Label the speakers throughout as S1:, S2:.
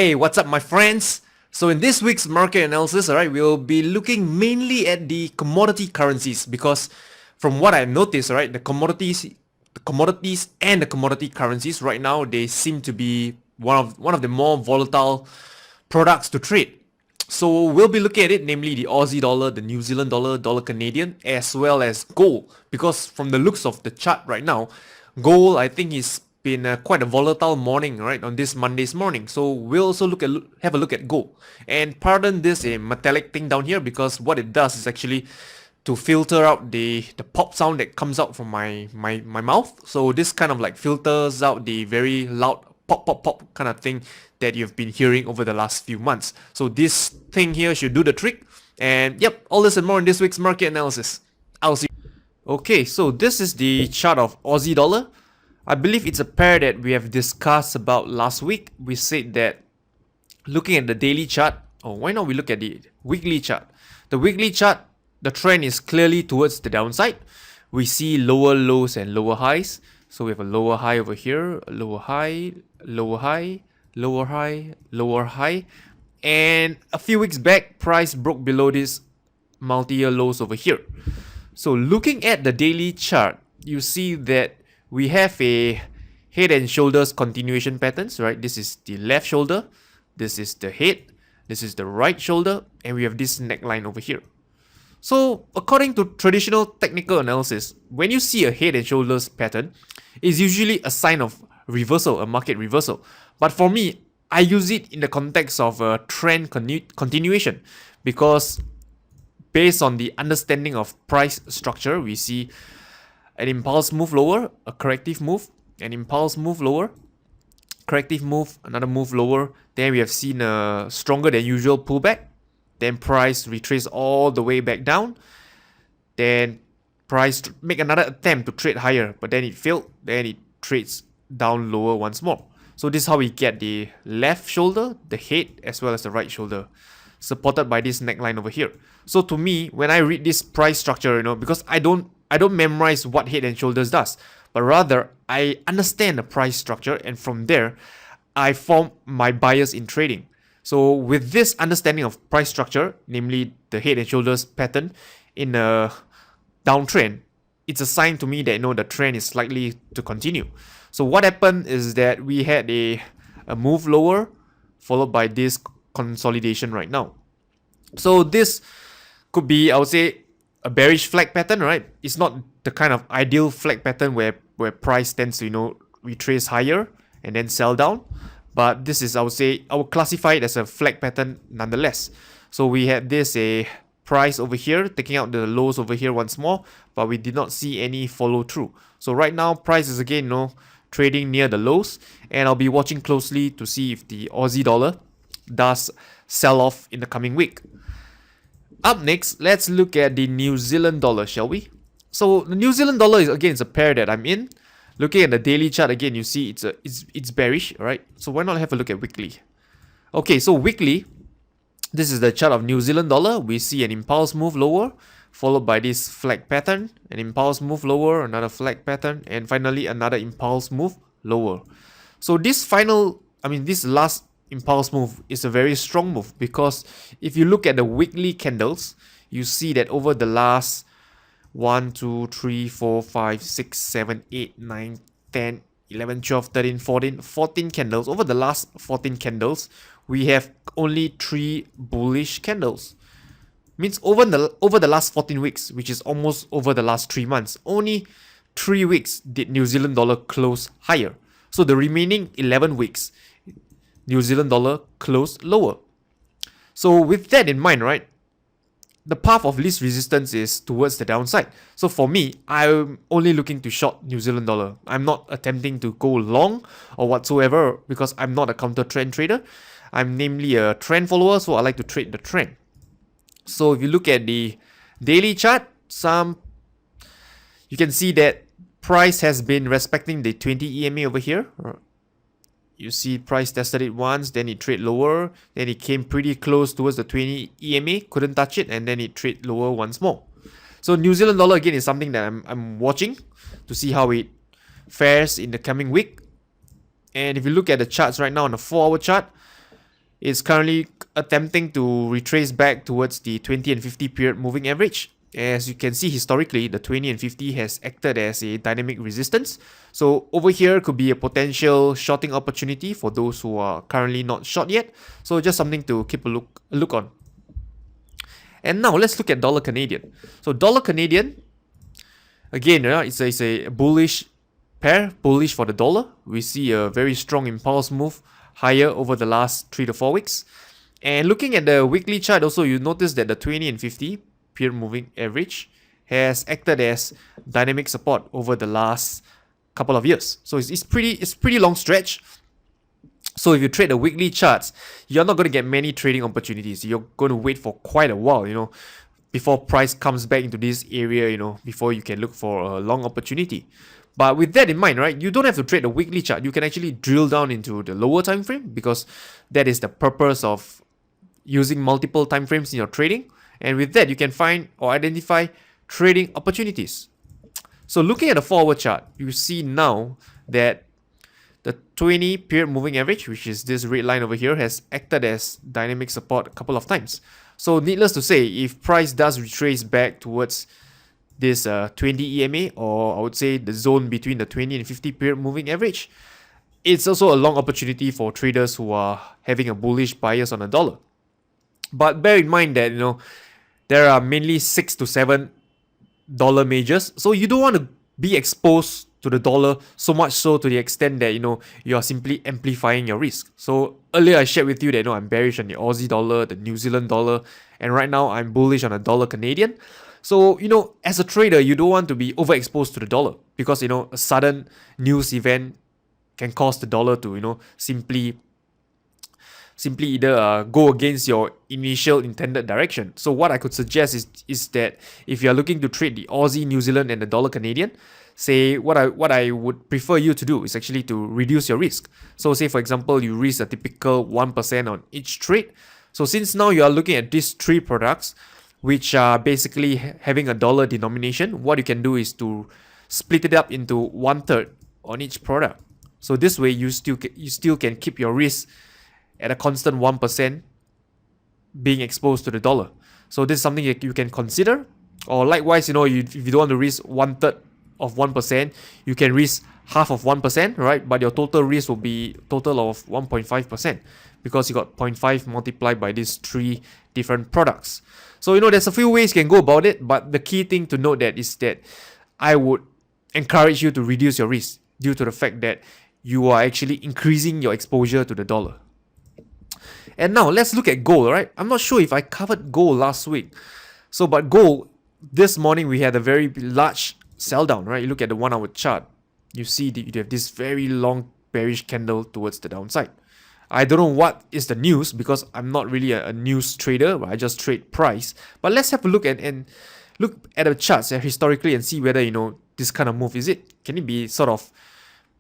S1: Hey, what's up my friends? So in this week's market analysis, alright, we'll be looking mainly at the commodity currencies because from what I've noticed, alright, the commodities and the commodity currencies right now, they seem to be one of the more volatile products to trade. So we'll be looking at it, namely the Aussie dollar, the New Zealand dollar, dollar Canadian, as well as gold. Because from the looks of the chart right now, gold I think is been quite a volatile morning, right, on this Monday's morning. So we'll also have a look at gold. And pardon this a metallic thing down here because what it does is actually to filter out the pop sound that comes out from my mouth. So this kind of like filters out the very loud pop pop pop kind of thing that you've been hearing over the last few months. So this thing here should do the trick. And yep, all this and more in this week's market analysis. I'll see you. Okay, so this is the chart of Aussie dollar. I believe it's a pair that we have discussed about last week. We said that looking at the daily chart, or why not we look at the weekly chart? The weekly chart, the trend is clearly towards the downside. We see lower lows and lower highs. So we have a lower high over here, a lower high, lower high, lower high, lower high. And a few weeks back, price broke below this multi-year lows over here. So looking at the daily chart, you see that we have a head and shoulders continuation patterns, right? This is the left shoulder, this is the head, this is the right shoulder, and we have this neckline over here. So according to traditional technical analysis, when you see a head and shoulders pattern, it's usually a sign of reversal, a market reversal. But for me, I use it in the context of a trend continuation because based on the understanding of price structure, we see an impulse move lower, a corrective move, an impulse move lower, corrective move, another move lower. Then we have seen a stronger than usual pullback. Then price retrace all the way back down. Then price make another attempt to trade higher, but then it failed. Then it trades down lower once more. So this is how we get the left shoulder, the head, as well as the right shoulder, supported by this neckline over here. So to me, when I read this price structure, because I don't memorize what head and shoulders does, but rather I understand the price structure, and from there I form my bias in trading. So with this understanding of price structure, namely the head and shoulders pattern in a downtrend, it's a sign to me that the trend is likely to continue. So what happened is that we had a move lower followed by this consolidation right now. So this could be, I would say, a bearish flag pattern, right? It's not the kind of ideal flag pattern where price tends to, retrace higher and then sell down. But this is, I would classify it as a flag pattern nonetheless. So we had this a price over here, taking out the lows over here once more, but we did not see any follow through. So right now, price is again, trading near the lows, and I'll be watching closely to see if the Aussie dollar does sell off in the coming week. Up next, let's look at the New Zealand dollar, shall we? So the New Zealand dollar is again a pair that I'm in. Looking at the daily chart again, you see it's bearish, right? So why not have a look at weekly? Okay, so weekly, this is the chart of New Zealand dollar. We see an impulse move lower, followed by this flag pattern, an impulse move lower, another flag pattern, and finally another impulse move lower. So this last impulse move is a very strong move because if you look at the weekly candles, you see that over the last 1, 2, 3, 4, 5, 6, 7, 8, 9, 10, 11, 12, 13, 14 candles. Over the last 14 candles, we have only 3 bullish candles. Means over the last 14 weeks, which is almost over the last 3 months, only 3 weeks did New Zealand dollar close higher. So the remaining 11 weeks, New Zealand dollar closed lower. So with that in mind, right, the path of least resistance is towards the downside. So for me, I'm only looking to short New Zealand dollar. I'm not attempting to go long or whatsoever because I'm not a counter trend trader. I'm namely a trend follower, so I like to trade the trend. So if you look at the daily chart, you can see that price has been respecting the 20 EMA over here. You see price tested it once, then it traded lower, then it came pretty close towards the 20 EMA, couldn't touch it, and then it traded lower once more. So New Zealand dollar again is something that I'm watching to see how it fares in the coming week. And if you look at the charts right now on the 4-hour chart, It's currently attempting to retrace back towards the 20 and 50 period moving average. As you can see historically, the 20 and 50 has acted as a dynamic resistance. So over here could be a potential shorting opportunity for those who are currently not short yet. So just something to keep a look on. And now let's look at dollar Canadian. So dollar Canadian, again, it's a bullish pair, bullish for the dollar. We see a very strong impulse move higher over the last 3 to 4 weeks. And looking at the weekly chart also, you notice that the 20 and 50 period moving average has acted as dynamic support over the last couple of years. So it's pretty long stretch. So if you trade the weekly charts, you're not going to get many trading opportunities. You're going to wait for quite a while, before price comes back into this area, before you can look for a long opportunity. But with that in mind, right, you don't have to trade the weekly chart. You can actually drill down into the lower time frame, because that is the purpose of using multiple time frames in your trading. And with that, you can find or identify trading opportunities. So looking at the 4-hour chart, you see now that the 20 period moving average, which is this red line over here, has acted as dynamic support a couple of times. So needless to say, if price does retrace back towards this 20 EMA, or I would say the zone between the 20 and 50 period moving average, it's also a long opportunity for traders who are having a bullish bias on the dollar. But bear in mind that, there are mainly 6 to 7 dollar majors, so you don't want to be exposed to the dollar so much so to the extent that you are simply amplifying your risk. So earlier I shared with you that I'm bearish on the Aussie dollar, the New Zealand dollar, and right now I'm bullish on the dollar Canadian. So as a trader, you don't want to be overexposed to the dollar, because a sudden news event can cause the dollar to simply either go against your initial intended direction. So what I could suggest is that if you are looking to trade the Aussie, New Zealand, and the dollar Canadian, say what I would prefer you to do is actually to reduce your risk. So say for example, you risk a typical 1% on each trade. So since now you are looking at these 3 products, which are basically having a dollar denomination, what you can do is to split it up into 1/3 on each product. So this way you still can keep your risk at a constant 1% being exposed to the dollar. So this is something that you can consider. Or likewise, if you don't want to risk 1/3 of 1%, you can risk half of 1%, right? But your total risk will be total of 1.5%, because you got 0.5 multiplied by these 3 different products. So there's a few ways you can go about it, but the key thing to note that is that I would encourage you to reduce your risk due to the fact that you are actually increasing your exposure to the dollar. And now let's look at gold, right? I'm not sure if I covered gold last week. So, but gold, this morning we had a very large sell down, right? You look at the 1-hour chart, you see you have this very long bearish candle towards the downside. I don't know what is the news, because I'm not really a news trader, I just trade price. But let's have a look at the charts historically and see whether this kind of move, can it be sort of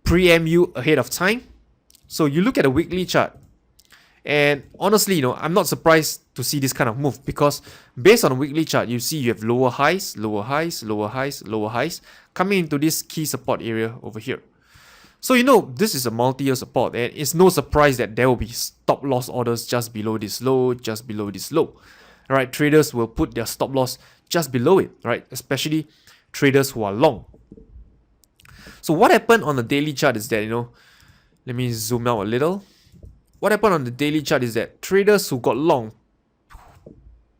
S1: preempt you ahead of time? So you look at the weekly chart, and honestly, I'm not surprised to see this kind of move, because based on the weekly chart, you see you have lower highs, lower highs, lower highs, lower highs coming into this key support area over here. So this is a multi-year support, and it's no surprise that there will be stop loss orders just below this low, just below this low. Alright, traders will put their stop loss just below it, right? Especially traders who are long. So what happened on the daily chart is that, let me zoom out a little. What happened on the daily chart is that traders who got long,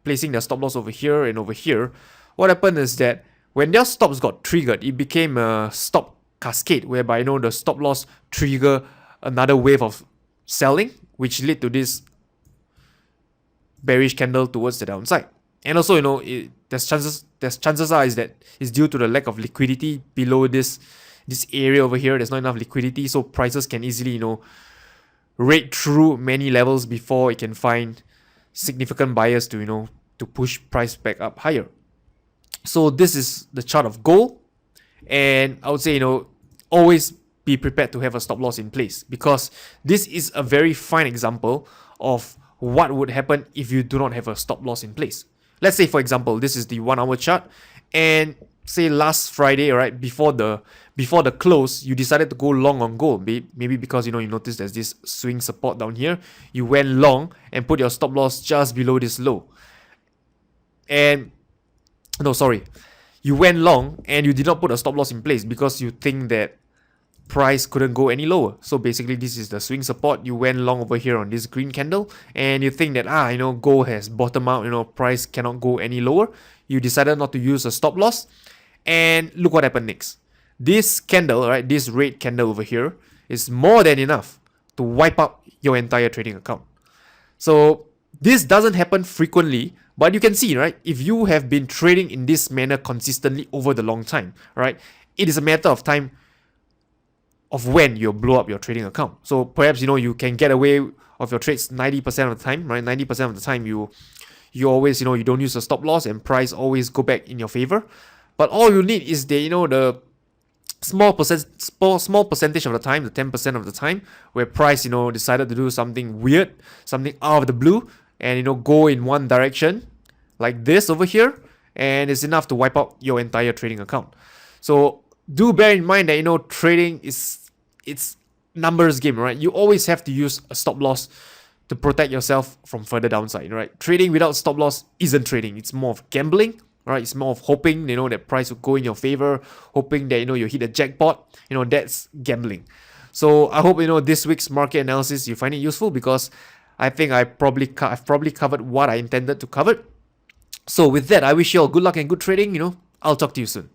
S1: placing their stop loss over here and over here, what happened is that when their stops got triggered, it became a stop cascade, whereby the stop loss trigger another wave of selling, which led to this bearish candle towards the downside. And also, there's chances are is that it's due to the lack of liquidity below this area over here. There's not enough liquidity, so prices can easily raid through many levels before it can find significant buyers to push price back up higher. So this is the chart of gold, and I would say always be prepared to have a stop loss in place, because this is a very fine example of what would happen if you do not have a stop loss in place. Let's say for example, this is the 1-hour chart, and say last Friday, right, before the close, you decided to go long on gold. Maybe because you notice there's this swing support down here. You went long and put your stop loss just below this low. And no, sorry, you went long and you did not put a stop loss in place because you think that price couldn't go any lower. So basically this is the swing support. You went long over here on this green candle and you think that gold has bottomed out, price cannot go any lower. You decided not to use a stop loss, and look what happened next. This candle, right, this red candle over here is more than enough to wipe out your entire trading account. So this doesn't happen frequently, but you can see, right, if you have been trading in this manner consistently over the long time, right, it is a matter of time of when you blow up your trading account. So perhaps you can get away of your trades 90% of the time, right? 90% of the time you always you don't use a stop loss and price always go back in your favor. But all you need is the small percentage of the time, the 10% of the time, where price decided to do something weird, something out of the blue, and go in one direction like this over here, and it's enough to wipe out your entire trading account. So do bear in mind that trading it's numbers game, right? You always have to use a stop loss to protect yourself from further downside, right? Trading without stop loss isn't trading. It's more of gambling, right? It's more of hoping that price will go in your favor, hoping that you hit a jackpot. That's gambling. So I hope this week's market analysis you find it useful, because I think I've probably covered what I intended to cover. So with that, I wish you all good luck and good trading. I'll talk to you soon.